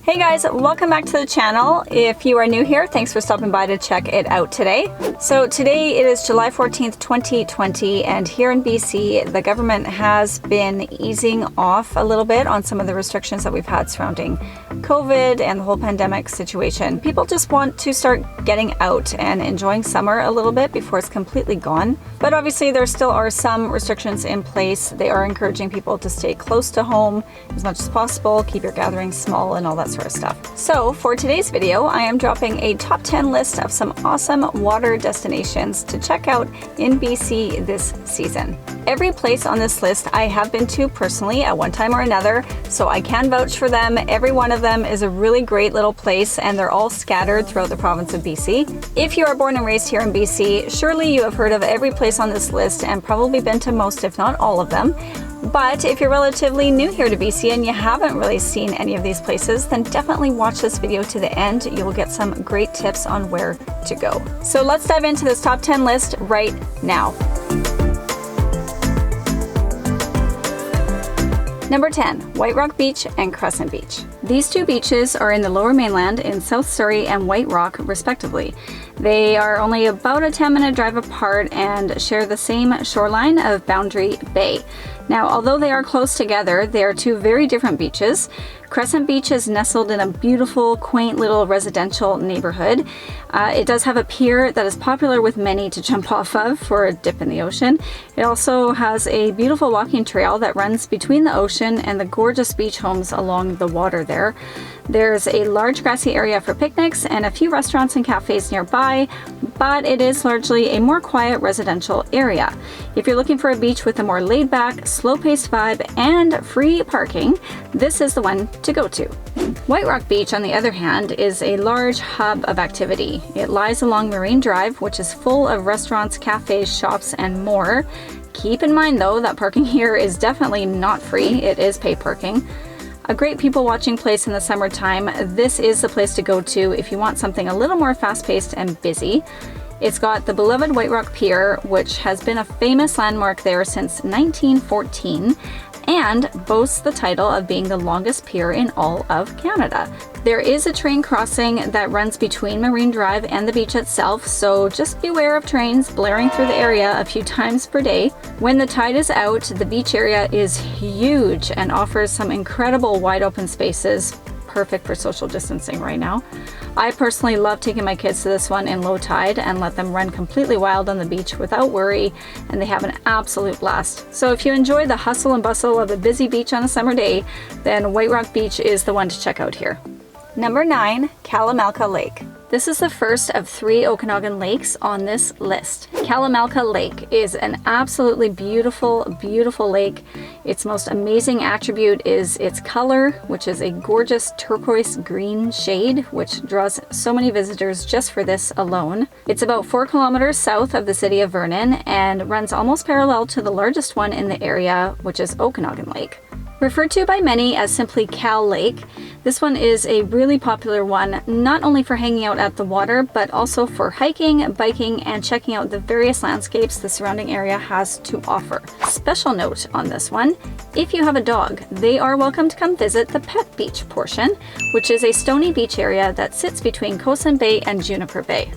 Hey guys, welcome back to the channel. If you are new here, thanks for stopping by to check it out today. So today it is July 14th, 2020, and here in BC, the government has been easing off a little bit on some of the restrictions that we've had surrounding COVID and the whole pandemic situation. People just want to start getting out and enjoying summer a little bit before it's completely gone. But obviously there still are some restrictions in place. They are encouraging people to stay close to home as much as possible, keep your gatherings small and all that sort of stuff. So for today's video, I am dropping a top 10 list of some awesome water destinations to check out in BC this season. Every place on this list I have been to personally at one time or another, so I can vouch for them. Every one of them is a really great little place and they're all scattered throughout the province of BC. If you are born and raised here in BC, surely you have heard of every place on this list and probably been to most, if not all of them. But if you're relatively new here to BC and you haven't really seen any of these places, then definitely watch this video to the end. You'll get some great tips on where to go. So let's dive into this top 10 list right now. Number 10, White Rock Beach and Crescent Beach. These two beaches are in the Lower Mainland in South Surrey and White Rock, respectively. They are only about a 10-minute drive apart and share the same shoreline of Boundary Bay. Now, although they are close together, they are two very different beaches. Crescent Beach is nestled in a beautiful, quaint little residential neighborhood. It does have a pier that is popular with many to jump off of for a dip in the ocean. It also has a beautiful walking trail that runs between the ocean and the gorgeous beach homes along the water there. There's a large grassy area for picnics and a few restaurants and cafes nearby, but it is largely a more quiet residential area. If you're looking for a beach with a more laid-back, slow-paced vibe and free parking, this is the one to go to. White Rock Beach, on the other hand, is a large hub of activity. It lies along Marine Drive, which is full of restaurants, cafes, shops, and more. Keep in mind, though, that parking here is definitely not free. It is paid parking. A great people watching place in the summertime, this is the place to go to if you want something a little more fast-paced and busy. It's got the beloved White Rock Pier, which has been a famous landmark there since 1914 and boasts the title of being the longest pier in all of Canada. There is a train crossing that runs between Marine Drive and the beach itself, so just beware of trains blaring through the area a few times per day. When the tide is out, the beach area is huge and offers some incredible wide open spaces, perfect for social distancing right now. I personally love taking my kids to this one in low tide and let them run completely wild on the beach without worry, and they have an absolute blast. So if you enjoy the hustle and bustle of a busy beach on a summer day, then White Rock Beach is the one to check out here. Number 9, KALAMALKA Lake. This is the first of 3 Okanagan lakes on this list. KALAMALKA Lake is an absolutely beautiful, beautiful lake. Its most amazing attribute is its color, which is a gorgeous turquoise green shade, which draws so many visitors just for this alone. It's about 4 kilometers south of the city of Vernon and runs almost parallel to the largest one in the area, which is Okanagan Lake. Referred to by many as simply Kal Lake, this one is a really popular one, not only for hanging out at the water, but also for hiking, biking, and checking out the various landscapes the surrounding area has to offer. Special note on this one, if you have a dog, they are welcome to come visit the Pet Beach portion, which is a stony beach area that sits between Cosin Bay and Juniper Bay.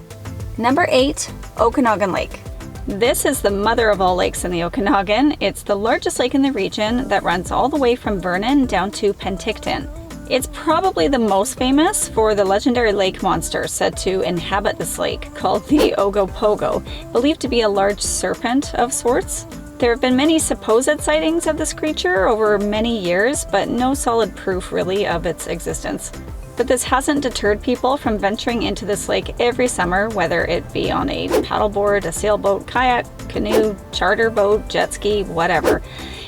Number 8, Okanagan Lake. This is the mother of all lakes in the Okanagan. It's the largest lake in the region that runs all the way from Vernon down to Penticton. It's probably the most famous for the legendary lake monster said to inhabit this lake, called the Ogopogo, believed to be a large serpent of sorts. There have been many supposed sightings of this creature over many years, but no solid proof really of its existence. But this hasn't deterred people from venturing into this lake every summer, whether it be on a paddleboard, a sailboat, kayak, canoe, charter boat, jet ski, whatever.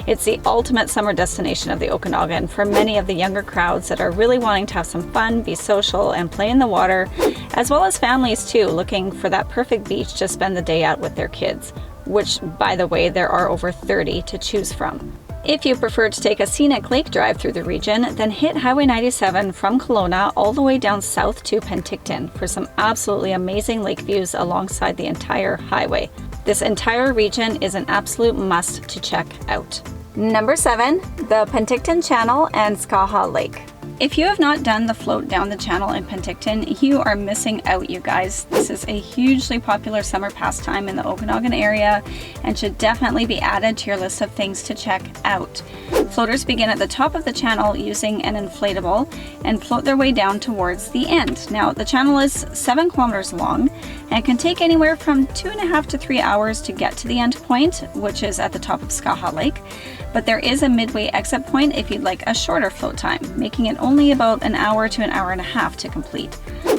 It's the ultimate summer destination of the Okanagan for many of the younger crowds that are really wanting to have some fun, be social, and play in the water, as well as families too, looking for that perfect beach to spend the day at with their kids, which, by the way, there are over 30 to choose from. If you prefer to take a scenic lake drive through the region, then hit Highway 97 from Kelowna all the way down south to Penticton for some absolutely amazing lake views alongside the entire highway. This entire region is an absolute must to check out. Number 7, the Penticton Channel and SKAHA Lake. If you have not done the float down the channel in Penticton, you are missing out, you guys. This is a hugely popular summer pastime in the Okanagan area and should definitely be added to your list of things to check out. Floaters begin at the top of the channel using an inflatable and float their way down towards the end. Now, the channel is 7 kilometers long and can take anywhere from 2.5 to 3 hours to get to the end point, which is at the top of SKAHA Lake. But there is a midway exit point if you'd like a shorter float time, making it only about an hour to an hour and a half to complete.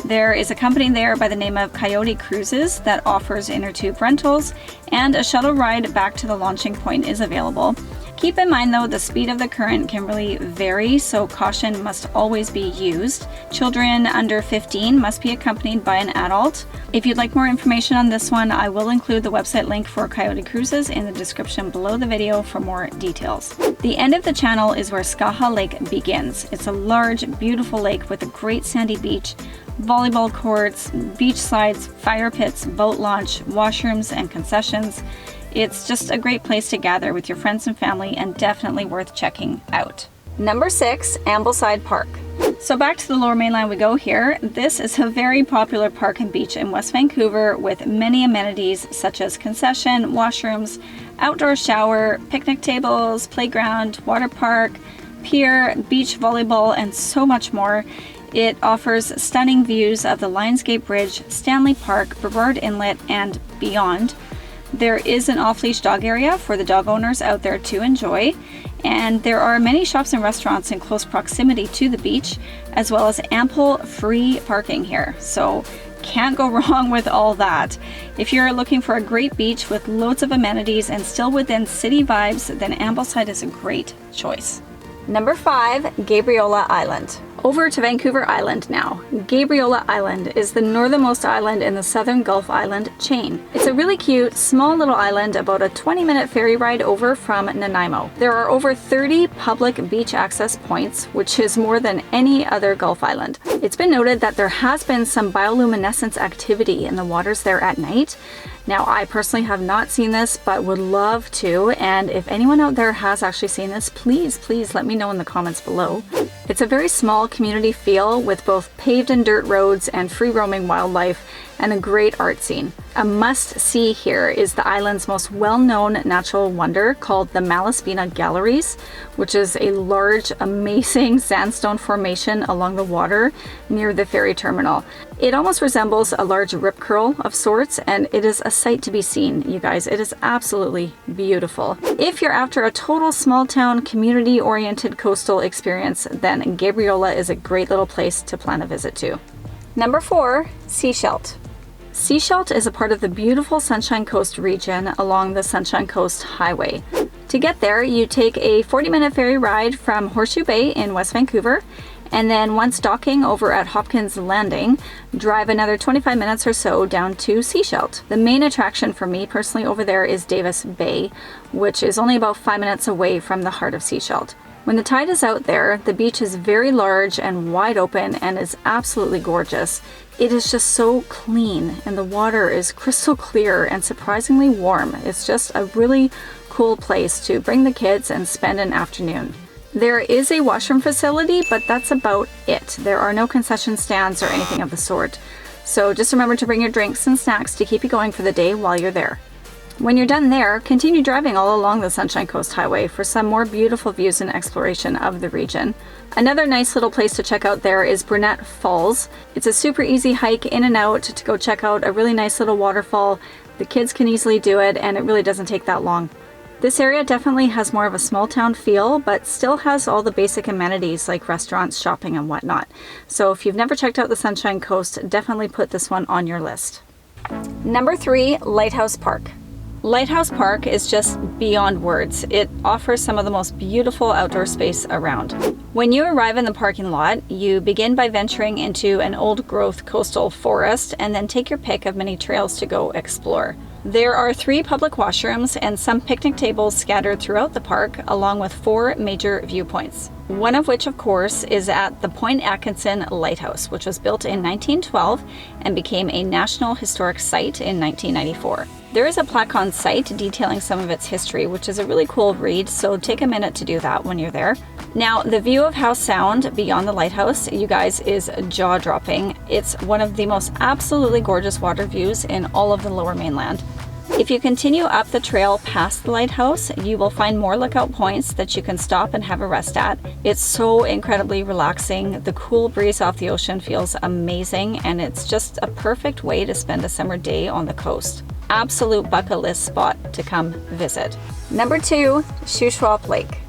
There is a company there by the name of COYOTE Cruises that offers inner tube rentals, and a shuttle ride back to the launching point is available. Keep in mind though, the speed of the current can really vary, so caution must always be used. Children under 15 must be accompanied by an adult. If you'd like more information on this one, I will include the website link for COYOTE Cruises in the description below the video for more details. The end of the channel is where SKAHA Lake begins. It's a large, beautiful lake with a great sandy beach, volleyball courts, beach slides, fire pits, boat launch, washrooms, and concessions. It's just a great place to gather with your friends and family and definitely worth checking out. Number 6, Ambleside Park. So back to the Lower Mainland we go here. This is a very popular park and beach in West Vancouver with many amenities such as concession, washrooms, outdoor shower, picnic tables, playground, water park, pier, beach volleyball, and so much more. It offers stunning views of the Lionsgate Bridge, Stanley Park, Brevard Inlet, and beyond. There is an off-leash dog area for the dog owners out there to enjoy, and there are many shops and restaurants in close proximity to the beach, as well as ample free parking here. So can't go wrong with all that. If you're looking for a great beach with loads of amenities and still within city vibes, then Ambleside is a great choice. Number 5, Gabriola Island. Over to Vancouver Island now. Gabriola Island is the northernmost island in the Southern Gulf Island chain. It's a really cute, small little island about a 20-minute ferry ride over from Nanaimo. There are over 30 public beach access points, which is more than any other Gulf island. It's been noted that there has been some bioluminescence activity in the waters there at night. Now, I personally have not seen this, but would love to, and if anyone out there has actually seen this, please let me know in the comments below. It's a very small community feel with both paved and dirt roads and free roaming wildlife and a great art scene. A must-see here is the island's most well-known natural wonder called the Malaspina Galleries, which is a large, amazing sandstone formation along the water near the ferry terminal. It almost resembles a large rip curl of sorts, and it is a sight to be seen, you guys. It is absolutely beautiful. If you're after a total small-town, community-oriented coastal experience, then Gabriola is a great little place to plan a visit to. Number 4, SECHELT. SECHELT is a part of the beautiful Sunshine Coast region along the Sunshine Coast Highway. To get there, you take a 40-minute ferry ride from Horseshoe Bay in West Vancouver, and then once docking over at Hopkins Landing, drive another 25 minutes or so down to SECHELT. The main attraction for me personally over there is Davis Bay, which is only about 5 minutes away from the heart of SECHELT. When the tide is out there, the beach is very large and wide open and is absolutely gorgeous. It is just so clean and the water is crystal clear and surprisingly warm. It's just a really cool place to bring the kids and spend an afternoon. There is a washroom facility, but that's about it. There are no concession stands or anything of the sort. So just remember to bring your drinks and snacks to keep you going for the day while you're there. When you're done there, continue driving all along the Sunshine Coast Highway for some more beautiful views and exploration of the region. Another nice little place to check out there is Burnett Falls. It's a super easy hike in and out to go check out a really nice little waterfall. The kids can easily do it, and it really doesn't take that long. This area definitely has more of a small town feel, but still has all the basic amenities like restaurants, shopping, and whatnot. So if you've never checked out the Sunshine Coast, definitely put this one on your list. Number 3, Lighthouse Park. Lighthouse Park is just beyond words. It offers some of the most beautiful outdoor space around. When you arrive in the parking lot, you begin by venturing into an old growth coastal forest and then take your pick of many trails to go explore. There are 3 public washrooms and some picnic tables scattered throughout the park, along with 4 major viewpoints. One of which, of course, is at the Point Atkinson Lighthouse, which was built in 1912 and became a National Historic Site in 1994. There is a plaque on site detailing some of its history, which is a really cool read, so take a minute to do that when you're there. Now, the view of Howe Sound beyond the lighthouse, you guys, is jaw-dropping. It's one of the most absolutely gorgeous water views in all of the Lower Mainland. If you continue up the trail past the lighthouse, you will find more lookout points that you can stop and have a rest at. It's so incredibly relaxing. The cool breeze off the ocean feels amazing, and it's just a perfect way to spend a summer day on the coast. Absolute bucket list spot to come visit. Number 2, SHUSWAP Lake.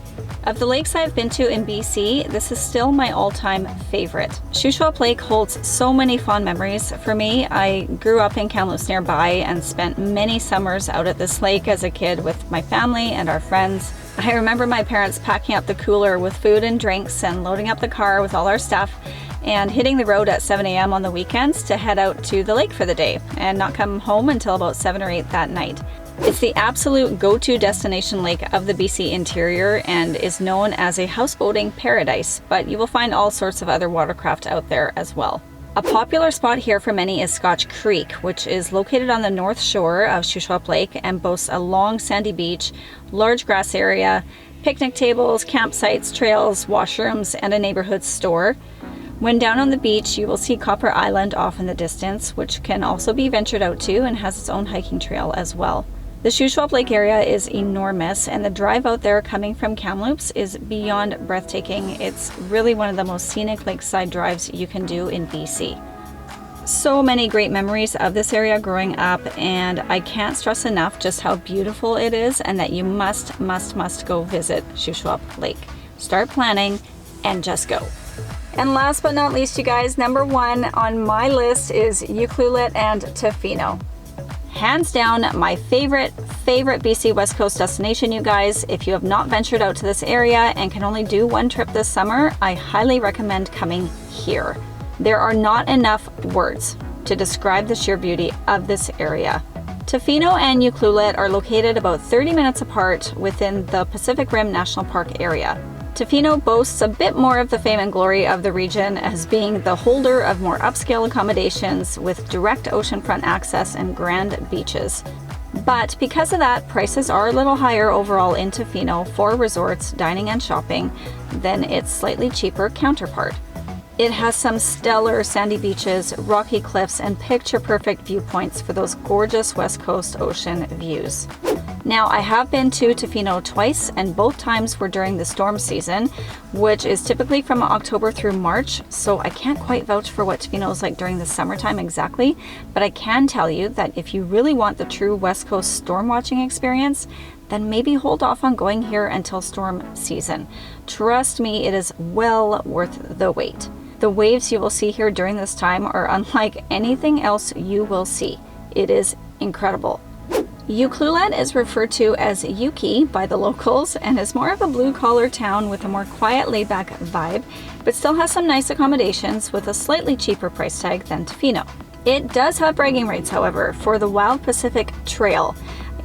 Of the lakes I've been to in BC, this is still my all-time favorite. SHUSWAP Lake holds so many fond memories for me. I grew up in Kamloops nearby and spent many summers out at this lake as a kid with my family and our friends. I remember my parents packing up the cooler with food and drinks and loading up the car with all our stuff and hitting the road at 7 a.m. on the weekends to head out to the lake for the day and not come home until about 7 or 8 that night. It's the absolute go-to destination lake of the BC interior and is known as a houseboating paradise, but you will find all sorts of other watercraft out there as well. A popular spot here for many is Scotch Creek, which is located on the north shore of SHUSWAP Lake and boasts a long sandy beach, large grass area, picnic tables, campsites, trails, washrooms, and a neighborhood store. When down on the beach, you will see Copper Island off in the distance, which can also be ventured out to and has its own hiking trail as well. The SHUSWAP Lake area is enormous, and the drive out there coming from Kamloops is beyond breathtaking. It's really one of the most scenic lakeside drives you can do in BC. So many great memories of this area growing up, and I can't stress enough just how beautiful it is and that you must go visit SHUSWAP Lake. Start planning and just go. And last but not least, you guys, number 1 on my list is UCLUELET and TOFINO. Hands down, my favorite BC West Coast destination, you guys. If you have not ventured out to this area and can only do one trip this summer, I highly recommend coming here. There are not enough words to describe the sheer beauty of this area. TOFINO and UCLUELET are located about 30 minutes apart within the Pacific Rim National Park area. TOFINO boasts a bit more of the fame and glory of the region as being the holder of more upscale accommodations with direct oceanfront access and grand beaches. But because of that, prices are a little higher overall in TOFINO for resorts, dining and shopping than its slightly cheaper counterpart. It has some stellar sandy beaches, rocky cliffs, and picture-perfect viewpoints for those gorgeous West Coast ocean views. Now, I have been to TOFINO twice, and both times were during the storm season, which is typically from October through March, so I can't quite vouch for what TOFINO is like during the summertime exactly, but I can tell you that if you really want the true West Coast storm watching experience, then maybe hold off on going here until storm season. Trust me, it is well worth the wait. The waves you will see here during this time are unlike anything else you will see. It is incredible. UCLUELET is referred to as Yuki by the locals and is more of a blue-collar town with a more quiet, laid-back vibe, but still has some nice accommodations with a slightly cheaper price tag than TOFINO. It does have bragging rights, however, for the Wild Pacific Trail,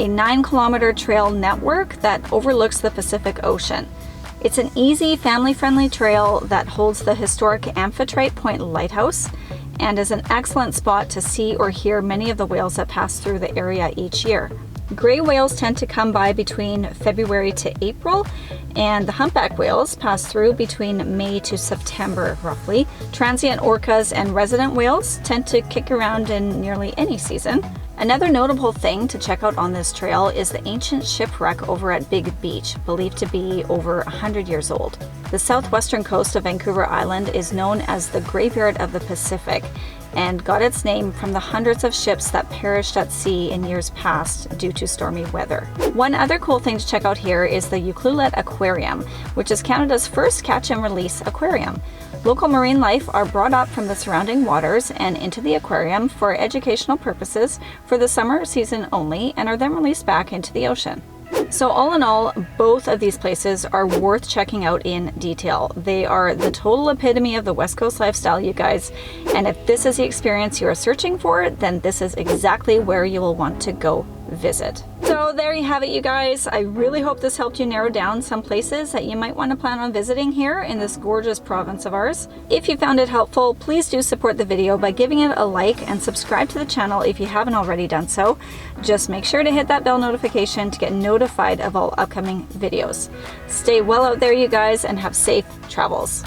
a 9-kilometer trail network that overlooks the Pacific Ocean. It's an easy, family-friendly trail that holds the historic Amphitrite Point Lighthouse and is an excellent spot to see or hear many of the whales that pass through the area each year. Gray whales tend to come by between February to April, and the humpback whales pass through between May to September, roughly. Transient orcas and resident whales tend to kick around in nearly any season. Another notable thing to check out on this trail is the ancient shipwreck over at Big Beach, believed to be over 100 years old. The southwestern coast of Vancouver Island is known as the Graveyard of the Pacific and got its name from the hundreds of ships that perished at sea in years past due to stormy weather. One other cool thing to check out here is the UCLUELET Aquarium, which is Canada's first catch and release aquarium. Local marine life are brought up from the surrounding waters and into the aquarium for educational purposes for the summer season only and are then released back into the ocean. So all in all, both of these places are worth checking out in detail. They are the total epitome of the West Coast lifestyle, you guys. And if this is the experience you are searching for, then this is exactly where you will want to go visit. So there you have it, you guys. I really hope this helped you narrow down some places that you might want to plan on visiting here in this gorgeous province of ours. If you found it helpful, please do support the video by giving it a like and subscribe to the channel if you haven't already done so. Just make sure to hit that bell notification to get notified of all upcoming videos. Stay well out there, you guys, and have safe travels.